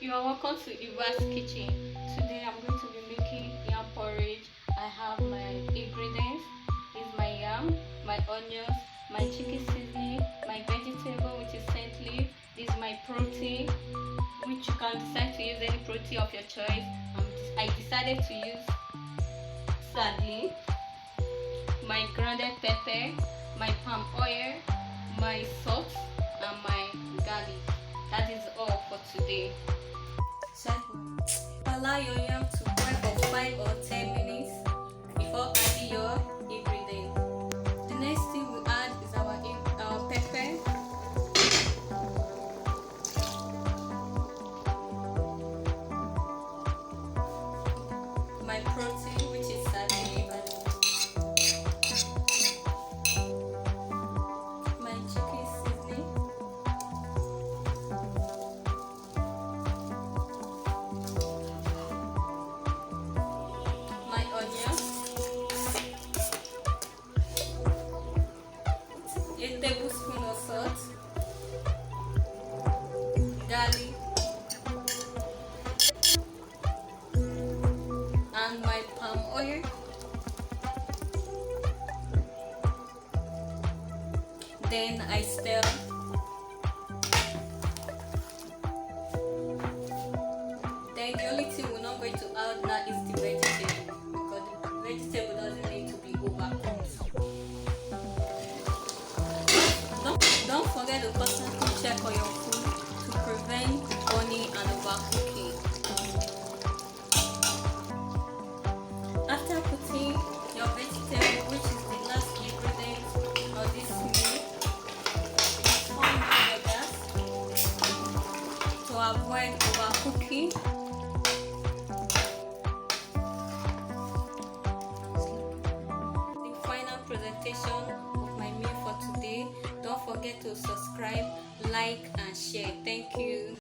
You are welcome to Iva's kitchen. Today I'm going to be making yam porridge. I have my ingredients. Is my yam, my onions, my chicken seasoning, my vegetable which is scent leaf. This is my protein, which you can decide to use any protein of your choice. I decided to use sardine, my grounded pepper, my palm oil, my salt, and my garlic. That is all for today. Allow your yam to boil for 5 or 10 minutes before adding your ingredients. The next thing we add is our pepper, my protein which is sardine, my chicken seasoning, my onions, a tablespoon of salt, garlic, and my palm oil. Then I stir. Then the only thing we're not going to add now is the vegetable, because the vegetable doesn't need to be overcooked. Don't forget to constantly check on your food to prevent burning and overcooking. After putting your vegetable, which is the last ingredient of this meal, turn down the gas to avoid overcooking. The final presentation of my meal for today. Don't forget to subscribe, like, and share. Thank you.